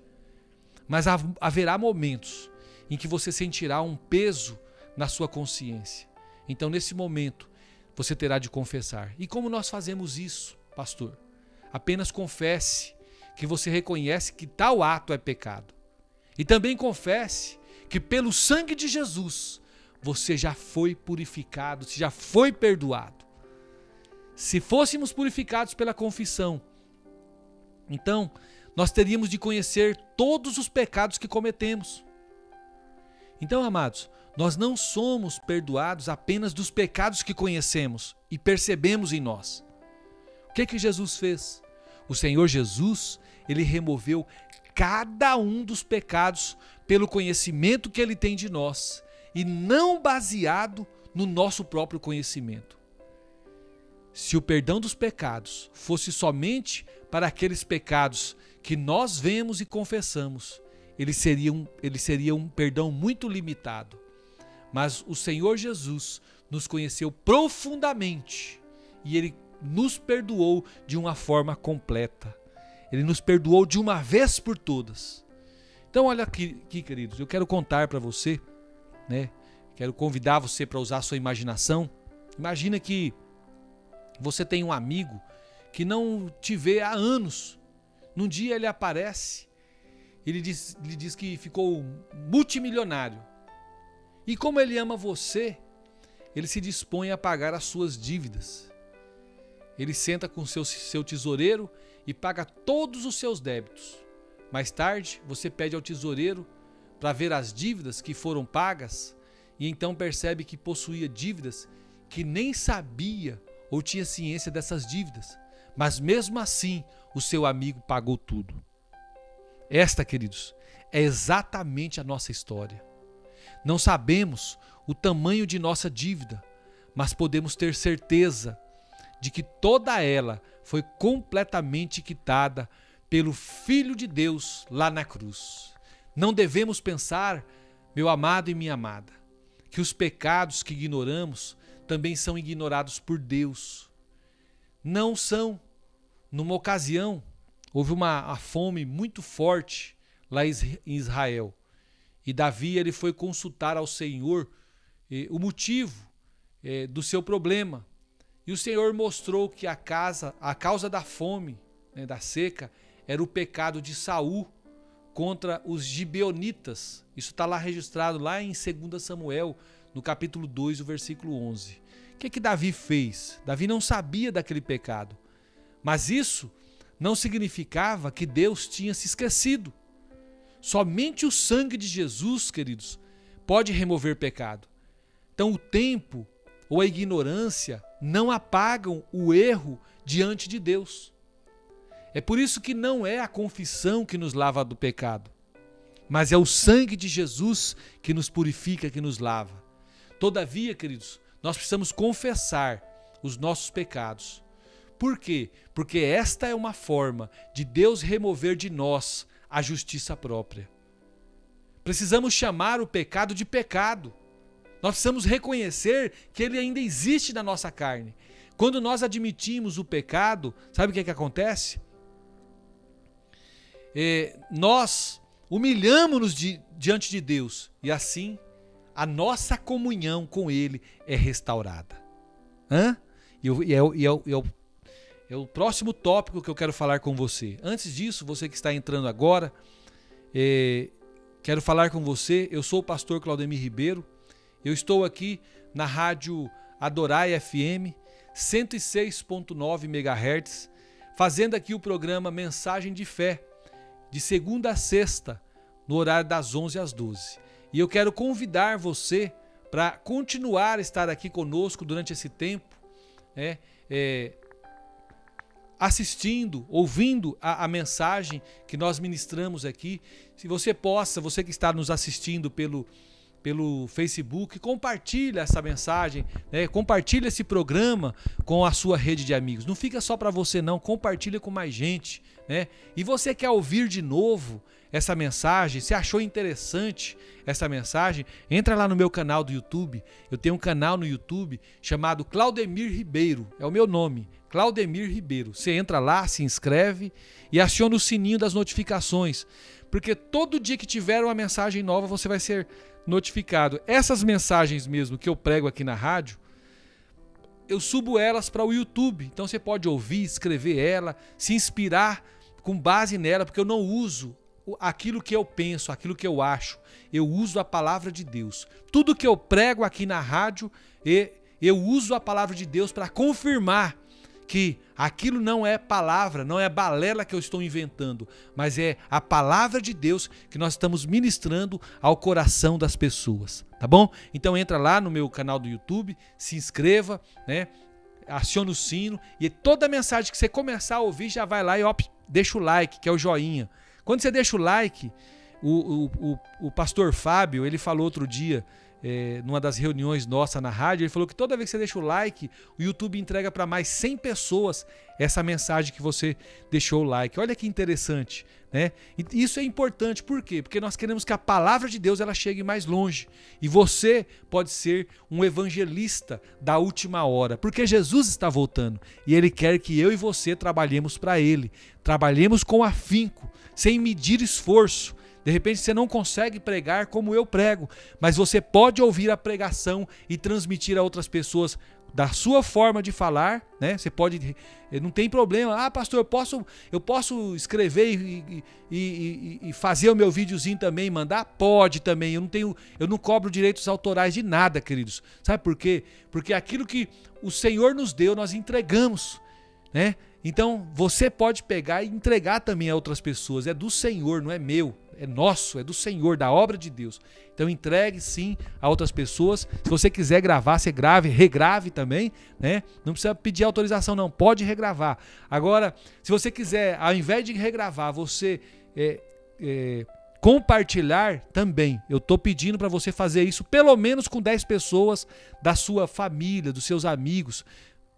Mas haverá momentos em que você sentirá um peso na sua consciência. Então, nesse momento, você terá de confessar. E como nós fazemos isso, pastor? Apenas confesse que você reconhece que tal ato é pecado. E também confesse que pelo sangue de Jesus, você já foi purificado, você já foi perdoado. Se fôssemos purificados pela confissão, então nós teríamos de conhecer todos os pecados que cometemos. Então, amados, nós não somos perdoados apenas dos pecados que conhecemos e percebemos em nós. O que Jesus fez? O Senhor Jesus, ele removeu cada um dos pecados pelo conhecimento que ele tem de nós e não baseado no nosso próprio conhecimento. se o perdão dos pecados fosse somente para aqueles pecados que nós vemos e confessamos, ele seria um perdão muito limitado. Mas o Senhor Jesus nos conheceu profundamente e Ele nos perdoou de uma forma completa. Ele nos perdoou de uma vez por todas. Então olha aqui queridos, eu quero contar para você, né? Quero convidar você para usar a sua imaginação. Imagina que você tem um amigo que não te vê há anos. Num dia ele aparece, ele diz que ficou multimilionário. E como ele ama você, ele se dispõe a pagar as suas dívidas. Ele senta com seu tesoureiro e paga todos os seus débitos. Mais tarde, você pede ao tesoureiro para ver as dívidas que foram pagas e então percebe que possuía dívidas que nem sabia ou tinha ciência dessas dívidas. Mas mesmo assim, o seu amigo pagou tudo. Esta, queridos, é exatamente a nossa história. Não sabemos o tamanho de nossa dívida, mas podemos ter certeza de que toda ela foi completamente quitada pelo Filho de Deus lá na cruz. Não devemos pensar, meu amado e minha amada, que os pecados que ignoramos também são ignorados por Deus. Não são. Numa ocasião, houve uma fome muito forte lá em Israel. E Davi ele foi consultar ao Senhor o motivo do seu problema. E o Senhor mostrou que a causa da fome, né, da seca, era o pecado de Saul contra os gibeonitas. Isso está lá registrado lá em 2 Samuel, no capítulo 2, o versículo 11. O que Davi fez? Davi não sabia daquele pecado. Mas isso não significava que Deus tinha se esquecido. Somente o sangue de Jesus, queridos, pode remover pecado. Então o tempo ou a ignorância não apagam o erro diante de Deus. É por isso que não é a confissão que nos lava do pecado, mas é o sangue de Jesus que nos purifica, que nos lava. Todavia, queridos, nós precisamos confessar os nossos pecados. Por quê? Porque esta é uma forma de Deus remover de nós a justiça própria. Precisamos chamar o pecado de pecado. Nós precisamos reconhecer que ele ainda existe na nossa carne. Quando nós admitimos o pecado, sabe o que acontece? Nós humilhamos-nos diante de Deus e assim a nossa comunhão com Ele é restaurada. É o próximo tópico que eu quero falar com você. Antes disso, você que está entrando agora, quero falar com você. Eu sou o pastor Claudemir Ribeiro. Eu estou aqui na rádio Adorai FM 106.9 MHz, fazendo aqui o programa Mensagem de Fé, de segunda a sexta, no horário das 11 às 12. E eu quero convidar você para continuar a estar aqui conosco durante esse tempo, assistindo, ouvindo a mensagem que nós ministramos aqui. Se você que está nos assistindo pelo Facebook, compartilha essa mensagem, né? Compartilha esse programa com a sua rede de amigos. Não fica só para você não, compartilha com mais gente, né? E você quer ouvir de novo essa mensagem, se achou interessante essa mensagem, entra lá no meu canal do YouTube. Eu tenho um canal no YouTube chamado Claudemir Ribeiro, é o meu nome, Claudemir Ribeiro. Você entra lá, se inscreve e aciona o sininho das notificações, porque todo dia que tiver uma mensagem nova você vai ser notificado. Essas mensagens mesmo que eu prego aqui na rádio, eu subo elas para o YouTube, então você pode ouvir, escrever ela, se inspirar com base nela, porque eu não uso aquilo que eu penso, aquilo que eu acho, eu uso a palavra de Deus. Tudo que eu prego aqui na rádio, eu uso a palavra de Deus para confirmar que aquilo não é palavra, não é balela que eu estou inventando, mas é a palavra de Deus que nós estamos ministrando ao coração das pessoas, tá bom? Então entra lá no meu canal do YouTube, se inscreva, né? Aciona o sino e toda mensagem que você começar a ouvir já vai lá e deixa o like, que é o joinha. Quando você deixa o like, o pastor Fábio, ele falou outro dia, numa das reuniões nossa na rádio, ele falou que toda vez que você deixa o like, o YouTube entrega para mais 100 pessoas essa mensagem que você deixou o like. Olha que interessante, né? E isso é importante, por quê? Porque nós queremos que a palavra de Deus ela chegue mais longe. E você pode ser um evangelista da última hora, porque Jesus está voltando e Ele quer que eu e você trabalhemos para Ele. Trabalhemos com afinco, sem medir esforço. De repente você não consegue pregar como eu prego, mas você pode ouvir a pregação e transmitir a outras pessoas da sua forma de falar, né? Você pode, não tem problema. Pastor, eu posso escrever e fazer o meu videozinho também, mandar? Pode também. Eu não cobro direitos autorais de nada, queridos. Sabe por quê? Porque aquilo que o Senhor nos deu, nós entregamos, né? Então, você pode pegar e entregar também a outras pessoas. É do Senhor, não é meu. É nosso, é do Senhor, da obra de Deus. Então entregue sim a outras pessoas. Se você quiser gravar, você grave, regrave também, né? Não precisa pedir autorização não, pode regravar. Agora, se você quiser, ao invés de regravar, você compartilhar também. Eu estou pedindo para você fazer isso pelo menos com 10 pessoas da sua família, dos seus amigos.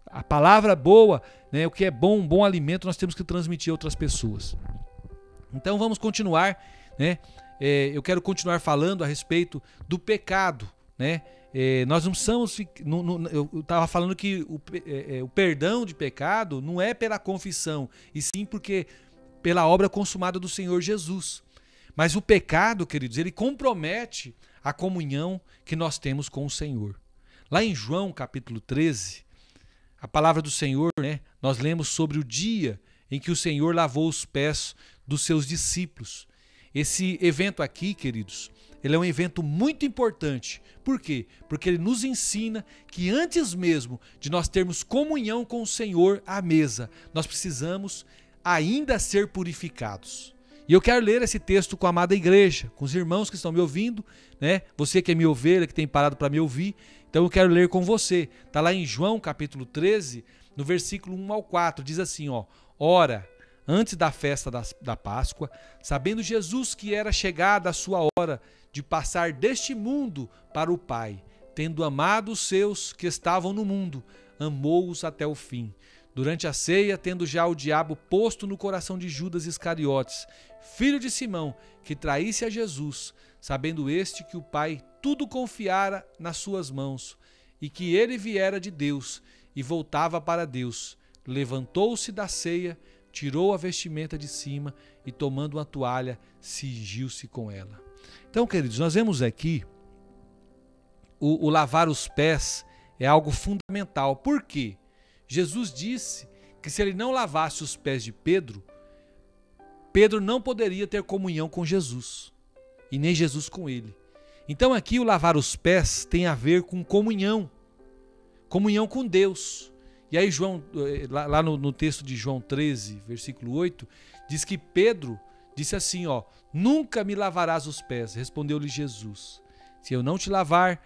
A palavra boa, né? O que é bom, um bom alimento, nós temos que transmitir a outras pessoas. Então vamos continuar, né? Eu quero continuar falando a respeito do pecado, né? Nós não precisamos. Eu estava falando que o perdão de pecado não é pela confissão, e sim porque pela obra consumada do Senhor Jesus. Mas o pecado, queridos, ele compromete a comunhão que nós temos com o Senhor. Lá em João capítulo 13, a palavra do Senhor, né? Nós lemos sobre o dia em que o Senhor lavou os pés dos seus discípulos. Esse evento aqui, queridos, ele é um evento muito importante. Por quê? Porque ele nos ensina que antes mesmo de nós termos comunhão com o Senhor à mesa, nós precisamos ainda ser purificados. E eu quero ler esse texto com a amada igreja, com os irmãos que estão me ouvindo, né? Você que é minha ovelha, que tem parado para me ouvir, então eu quero ler com você. Está lá em João capítulo 13, no versículo 1 ao 4, diz assim, ó: Ora, antes da festa da Páscoa, sabendo Jesus que era chegada a sua hora de passar deste mundo para o Pai, tendo amado os seus que estavam no mundo, amou-os até o fim. Durante a ceia, tendo já o diabo posto no coração de Judas Iscariotes, filho de Simão, que traísse a Jesus, sabendo este que o Pai tudo confiara nas suas mãos, e que ele viera de Deus e voltava para Deus, levantou-se da ceia, tirou a vestimenta de cima e, tomando uma toalha, cingiu-se com ela. Então, queridos, nós vemos aqui o lavar os pés é algo fundamental. Por quê? Jesus disse que se ele não lavasse os pés de Pedro, Pedro não poderia ter comunhão com Jesus e nem Jesus com ele. Então aqui o lavar os pés tem a ver com comunhão com Deus. E aí João, lá no texto de João 13, versículo 8, diz que Pedro disse assim, ó: nunca me lavarás os pés, respondeu-lhe Jesus. Se eu não te lavar,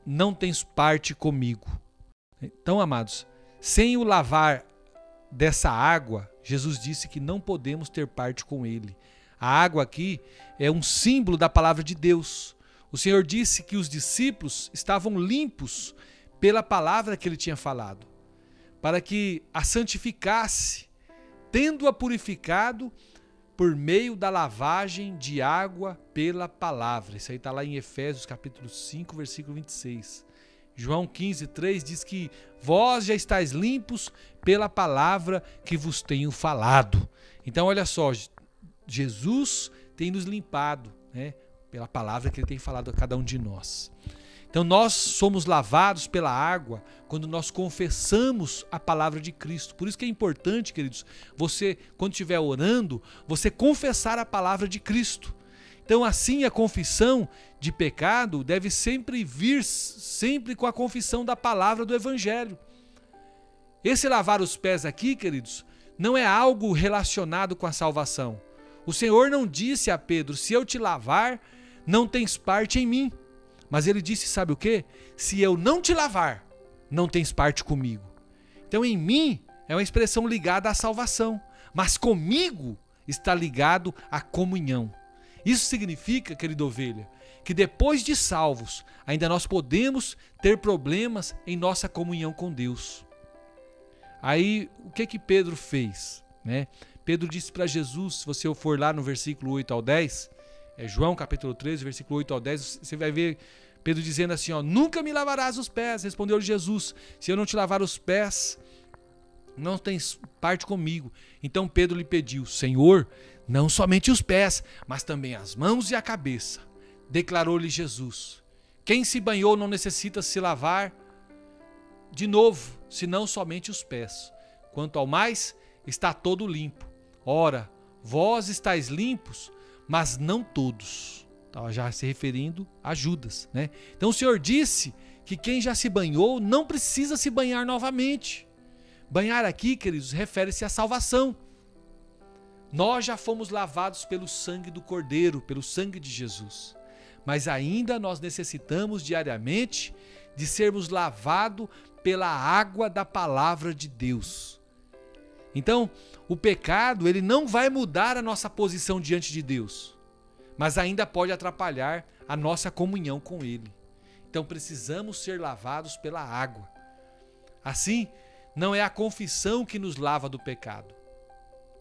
não tens parte comigo. Então, amados, sem o lavar dessa água, Jesus disse que não podemos ter parte com ele. A água aqui é um símbolo da palavra de Deus. O Senhor disse que os discípulos estavam limpos pela palavra que ele tinha falado, para que a santificasse, tendo-a purificado por meio da lavagem de água pela palavra. Isso aí está lá em Efésios capítulo 5, versículo 26. João 15, 3 diz que vós já estáis limpos pela palavra que vos tenho falado. Então olha só, Jesus tem nos limpado, né, pela palavra que ele tem falado a cada um de nós. Então nós somos lavados pela água quando nós confessamos a palavra de Cristo. Por isso que é importante, queridos, você, quando estiver orando, você confessar a palavra de Cristo. Então assim a confissão de pecado deve sempre vir com a confissão da palavra do Evangelho. Esse lavar os pés aqui, queridos, não é algo relacionado com a salvação. O Senhor não disse a Pedro: se eu te lavar, não tens parte em mim. Mas ele disse, sabe o quê? Se eu não te lavar, não tens parte comigo. Então em mim é uma expressão ligada à salvação, mas comigo está ligado à comunhão. Isso significa, querida ovelha, que depois de salvos, ainda nós podemos ter problemas em nossa comunhão com Deus. Aí, o que Pedro fez? Pedro disse para Jesus, se você for lá no versículo 8 ao 10, João capítulo 13, versículo 8 ao 10, você vai ver Pedro dizendo assim, nunca me lavarás os pés, respondeu-lhe Jesus, se eu não te lavar os pés, não tens parte comigo. Então Pedro lhe pediu, Senhor, não somente os pés, mas também as mãos e a cabeça. Declarou-lhe Jesus, quem se banhou não necessita se lavar de novo, senão somente os pés. Quanto ao mais, está todo limpo. Ora, vós estáis limpos, mas não todos. Estava já se referindo a Judas, Então o Senhor disse que quem já se banhou não precisa se banhar novamente. Banhar aqui, queridos, refere-se à salvação. Nós já fomos lavados pelo sangue do Cordeiro, pelo sangue de Jesus. Mas ainda nós necessitamos diariamente de sermos lavados pela água da palavra de Deus. Então, o pecado, ele não vai mudar a nossa posição diante de Deus, mas ainda pode atrapalhar a nossa comunhão com Ele. Então, precisamos ser lavados pela água. Assim, não é a confissão que nos lava do pecado.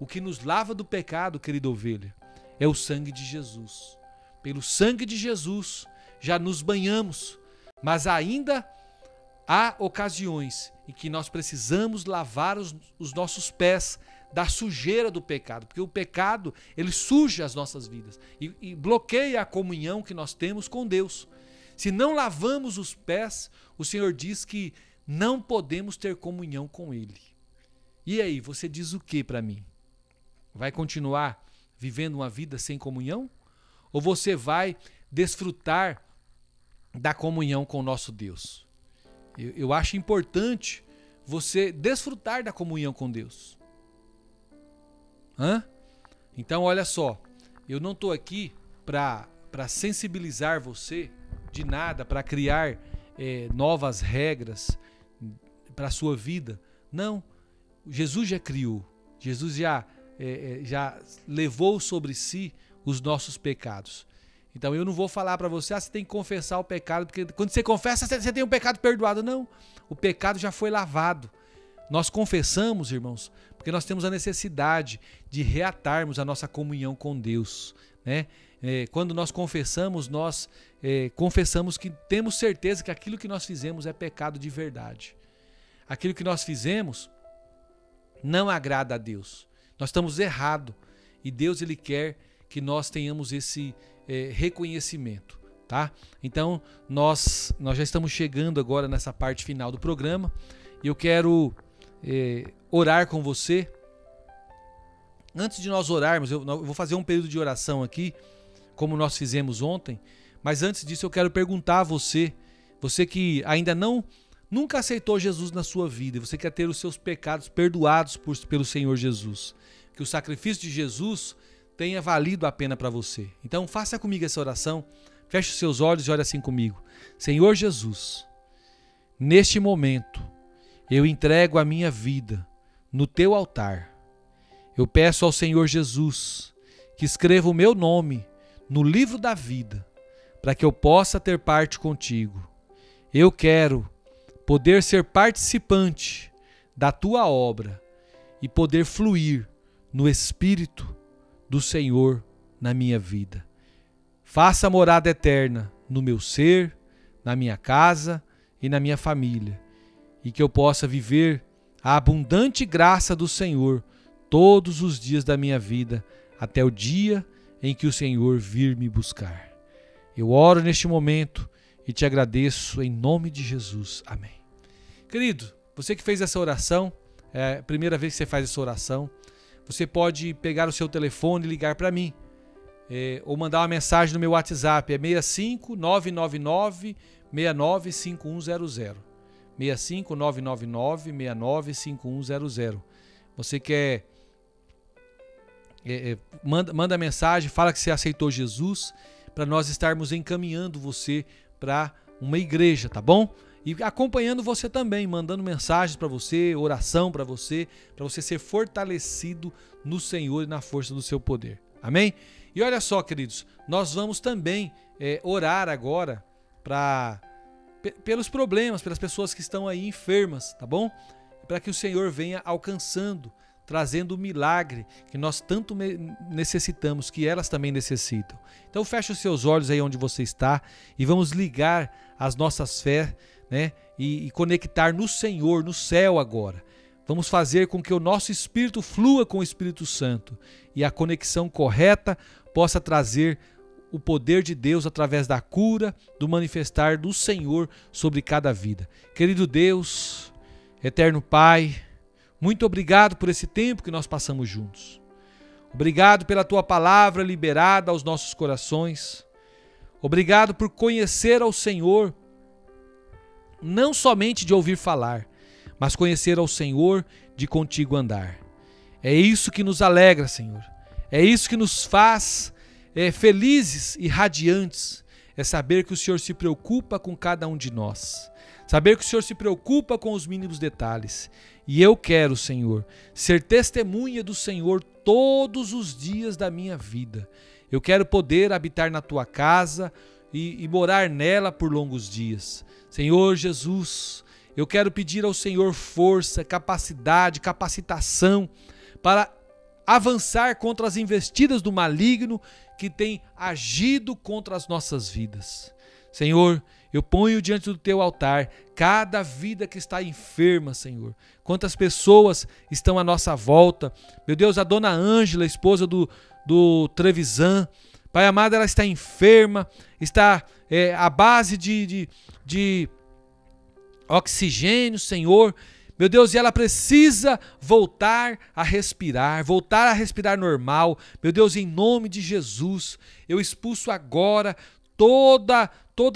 O que nos lava do pecado, querida ovelha, é o sangue de Jesus. Pelo sangue de Jesus, já nos banhamos, mas ainda há ocasiões em que nós precisamos lavar os nossos pés da sujeira do pecado, porque o pecado, ele suja as nossas vidas e bloqueia a comunhão que nós temos com Deus. Se não lavamos os pés, o Senhor diz que não podemos ter comunhão com Ele. E aí, você diz o que para mim? Vai continuar vivendo uma vida sem comunhão? Ou você vai desfrutar da comunhão com o nosso Deus? Eu acho importante você desfrutar da comunhão com Deus. Então, olha só, eu não estou aqui para sensibilizar você de nada, para criar novas regras para a sua vida. Não, Jesus já criou, Jesus já levou sobre si os nossos pecados. Então eu não vou falar para você, você tem que confessar o pecado, porque quando você confessa, você tem um pecado perdoado. Não, o pecado já foi lavado. Nós confessamos, irmãos, porque nós temos a necessidade de reatarmos a nossa comunhão com Deus, Quando nós confessamos, nós confessamos que temos certeza que aquilo que nós fizemos é pecado de verdade. Aquilo que nós fizemos não agrada a Deus. Nós estamos errados e Deus, Ele quer que nós tenhamos esse reconhecimento, tá? Então, nós já estamos chegando agora nessa parte final do programa e eu quero orar com você. Antes de nós orarmos, eu vou fazer um período de oração aqui, como nós fizemos ontem, mas antes disso eu quero perguntar a você que ainda nunca aceitou Jesus na sua vida, você quer ter os seus pecados perdoados pelo Senhor Jesus, que o sacrifício de Jesus tenha valido a pena para você. Então faça comigo essa oração, feche os seus olhos e ore assim comigo. Senhor Jesus, neste momento eu entrego a minha vida no teu altar. Eu peço ao Senhor Jesus que escreva o meu nome no livro da vida, para que eu possa ter parte contigo. Eu quero poder ser participante da tua obra e poder fluir no Espírito do Senhor na minha vida. Faça morada eterna no meu ser, na minha casa e na minha família, e que eu possa viver a abundante graça do Senhor todos os dias da minha vida, até o dia em que o Senhor vir me buscar. Eu oro neste momento e te agradeço em nome de Jesus. Amém. Querido, você que fez essa oração, é a primeira vez que você faz essa oração, você pode pegar o seu telefone e ligar para mim, ou mandar uma mensagem no meu WhatsApp, é 65 999 69 5100. 65 999 69 5100. Você quer manda mensagem, fala que você aceitou Jesus, para nós estarmos encaminhando você para uma igreja, tá bom? E acompanhando você também, mandando mensagens para você, oração para você ser fortalecido no Senhor e na força do seu poder. Amém? E olha só, queridos, nós vamos também orar agora pelos problemas, pelas pessoas que estão aí enfermas, tá bom? Para que o Senhor venha alcançando, trazendo o milagre que nós tanto necessitamos, que elas também necessitam. Então feche os seus olhos aí onde você está e vamos ligar as nossas fés, né? E conectar no Senhor, no céu agora. Vamos fazer com que o nosso espírito flua com o Espírito Santo e a conexão correta possa trazer o poder de Deus através da cura, do manifestar do Senhor sobre cada vida. Querido Deus, eterno Pai, muito obrigado por esse tempo que nós passamos juntos. Obrigado pela Tua palavra liberada aos nossos corações. Obrigado por conhecer ao Senhor, não somente de ouvir falar, mas conhecer ao Senhor de contigo andar. É isso que nos alegra, Senhor. É isso que nos faz felizes e radiantes. É saber que o Senhor se preocupa com cada um de nós. Saber que o Senhor se preocupa com os mínimos detalhes. E eu quero, Senhor, ser testemunha do Senhor todos os dias da minha vida. Eu quero poder habitar na Tua casa e morar nela por longos dias. Senhor Jesus, eu quero pedir ao Senhor força, capacidade, capacitação para avançar contra as investidas do maligno que tem agido contra as nossas vidas. Senhor, eu ponho diante do Teu altar cada vida que está enferma, Senhor. Quantas pessoas estão à nossa volta. Meu Deus, a dona Ângela, esposa do Trevisan, Pai amado, ela está enferma, está à base de oxigênio, Senhor. Meu Deus, e ela precisa voltar a respirar normal. Meu Deus, em nome de Jesus, eu expulso agora toda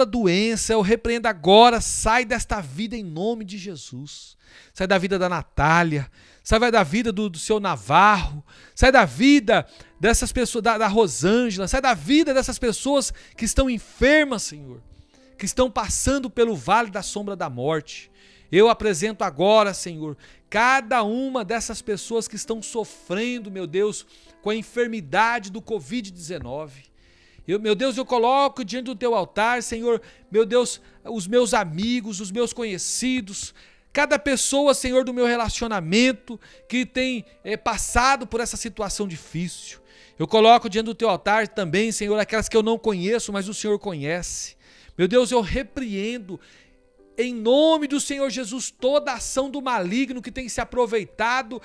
doença, eu repreendo agora, sai desta vida em nome de Jesus. Sai da vida da Natália, sai da vida do seu Navarro, sai da vida dessas pessoas, da Rosângela, sai da vida dessas pessoas que estão enfermas, Senhor, que estão passando pelo vale da sombra da morte. Eu apresento agora, Senhor, cada uma dessas pessoas que estão sofrendo, meu Deus, com a enfermidade do Covid-19. Meu Deus, eu coloco diante do Teu altar, Senhor, meu Deus, os meus amigos, os meus conhecidos, cada pessoa, Senhor, do meu relacionamento que tem passado por essa situação difícil. Eu coloco diante do Teu altar também, Senhor, aquelas que eu não conheço, mas o Senhor conhece. Meu Deus, eu repreendo em nome do Senhor Jesus toda a ação do maligno que tem se aproveitado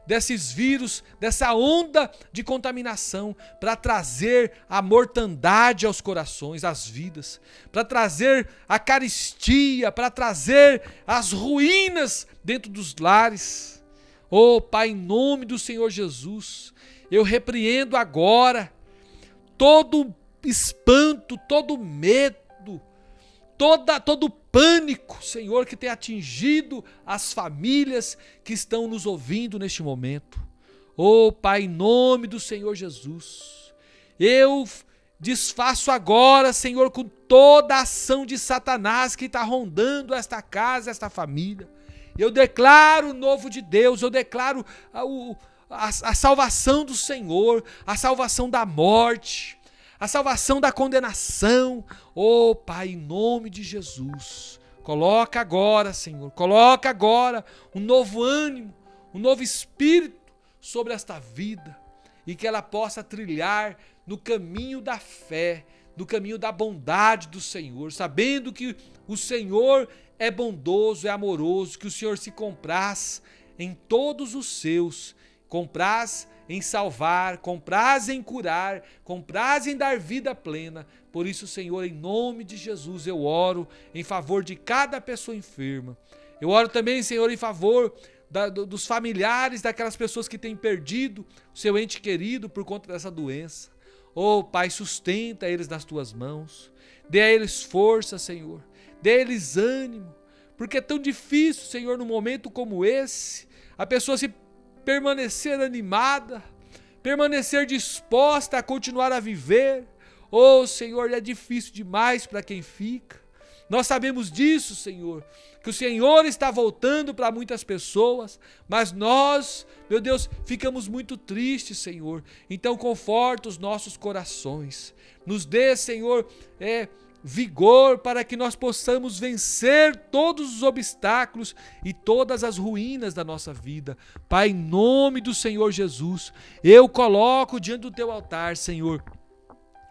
desses vírus, dessa onda de contaminação para trazer a mortandade aos corações, às vidas, para trazer a carestia, para trazer as ruínas dentro dos lares. Oh Pai, em nome do Senhor Jesus, eu repreendo agora todo espanto, todo medo, todo pânico, Senhor, que tem atingido as famílias que estão nos ouvindo neste momento. Oh, Pai, em nome do Senhor Jesus, eu desfaço agora, Senhor, com toda a ação de Satanás que está rondando esta casa, esta família. Eu declaro o novo de Deus, eu declaro a salvação do Senhor, a salvação da morte, a salvação da condenação. Oh Pai, em nome de Jesus, coloca agora, Senhor, coloca agora um novo ânimo, um novo espírito sobre esta vida e que ela possa trilhar no caminho da fé, no caminho da bondade do Senhor, sabendo que o Senhor é bondoso, é amoroso, que o Senhor se compraz em todos os seus, compraz em salvar, compraz em curar, compraz em dar vida plena. Por isso, Senhor, em nome de Jesus, eu oro em favor de cada pessoa enferma. Eu oro também, Senhor, em favor dos familiares daquelas pessoas que têm perdido o seu ente querido por conta dessa doença. Oh, Pai, sustenta eles nas Tuas mãos. Dê a eles força, Senhor. Dê a eles ânimo. Porque é tão difícil, Senhor, num momento como esse, a pessoa se permanecer animada, permanecer disposta a continuar a viver. Oh, Senhor, é difícil demais para quem fica. Nós sabemos disso, Senhor, que o Senhor está voltando para muitas pessoas, mas nós, meu Deus, ficamos muito tristes, Senhor. Então conforta os nossos corações. Nos dê, Senhor, vigor para que nós possamos vencer todos os obstáculos e todas as ruínas da nossa vida. Pai, em nome do Senhor Jesus, eu coloco diante do teu altar, Senhor,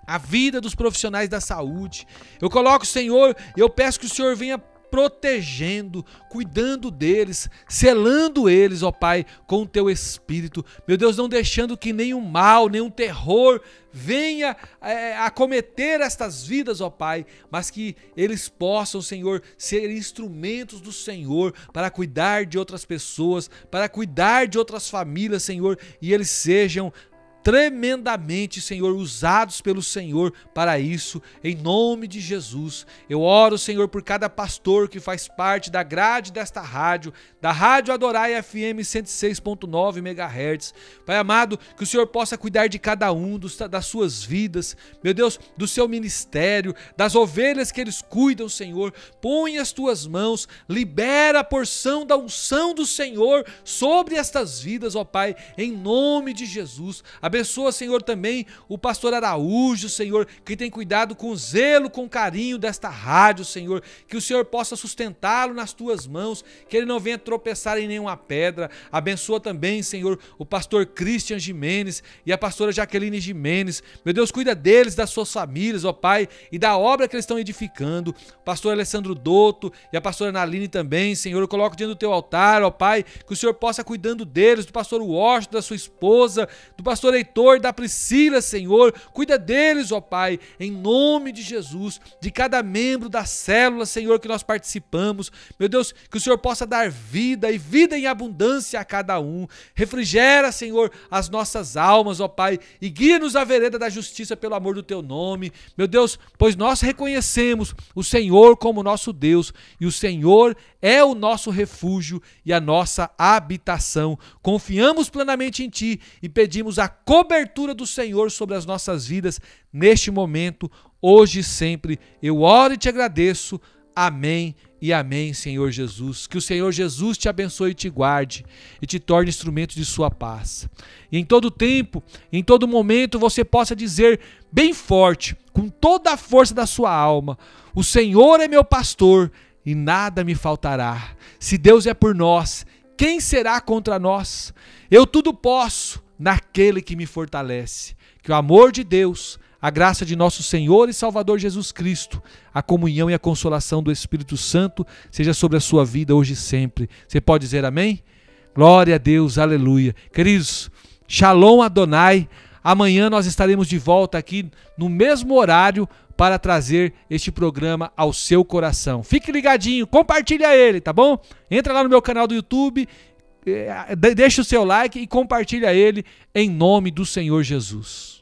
a vida dos profissionais da saúde. Eu coloco, Senhor, eu peço que o Senhor venha protegendo, cuidando deles, selando eles, ó Pai, com o teu Espírito. Meu Deus, não deixando que nenhum mal, nenhum terror venha acometer estas vidas, ó Pai, mas que eles possam, Senhor, ser instrumentos do Senhor para cuidar de outras pessoas, para cuidar de outras famílias, Senhor, e eles sejam tremendamente, Senhor, usados pelo Senhor para isso, em nome de Jesus. Eu oro, Senhor, por cada pastor que faz parte da grade desta rádio, da Rádio Adorai FM 106.9 MHz. Pai amado, que o Senhor possa cuidar de cada um, das suas vidas, meu Deus, do seu ministério, das ovelhas que eles cuidam, Senhor. Põe as tuas mãos, libera a porção da unção do Senhor sobre estas vidas, ó Pai, em nome de Jesus. Abençoa, Senhor, também o pastor Araújo, Senhor, que tem cuidado com zelo, com carinho desta rádio, Senhor. Que o Senhor possa sustentá-lo nas tuas mãos, que ele não venha tropeçar em nenhuma pedra. Abençoa também, Senhor, o pastor Christian Jimenez e a pastora Jaqueline Jimenez. Meu Deus, cuida deles, das suas famílias, ó Pai, e da obra que eles estão edificando. O pastor Alessandro Dotto e a pastora Naline também, Senhor, eu coloco diante do teu altar, ó Pai, que o Senhor possa cuidando deles, do pastor Washington, da sua esposa, do pastor Heitor, da Priscila, Senhor, cuida deles, ó Pai, em nome de Jesus, de cada membro da célula, Senhor, que nós participamos. Meu Deus, que o Senhor possa dar vida e vida em abundância a cada um. Refrigera, Senhor, as nossas almas, ó Pai, e guia-nos à vereda da justiça pelo amor do teu nome. Meu Deus, pois nós reconhecemos o Senhor como nosso Deus e o Senhor é o nosso refúgio e a nossa habitação. Confiamos plenamente em Ti e pedimos a cobertura do Senhor sobre as nossas vidas neste momento, hoje e sempre. Eu oro e te agradeço. Amém e amém, Senhor Jesus. Que o Senhor Jesus te abençoe e te guarde e te torne instrumento de sua paz. E em todo tempo, em todo momento, você possa dizer bem forte, com toda a força da sua alma: o Senhor é meu pastor e nada me faltará. Se Deus é por nós, quem será contra nós? Eu tudo posso naquele que me fortalece. Que o amor de Deus, a graça de nosso Senhor e Salvador Jesus Cristo, a comunhão e a consolação do Espírito Santo seja sobre a sua vida hoje e sempre. Você pode dizer amém? Glória a Deus, aleluia. Queridos, Shalom Adonai. Amanhã nós estaremos de volta aqui no mesmo horário para trazer este programa ao seu coração. Fique ligadinho, compartilha ele, tá bom? Entra lá no meu canal do YouTube, deixa o seu like e compartilha ele em nome do Senhor Jesus.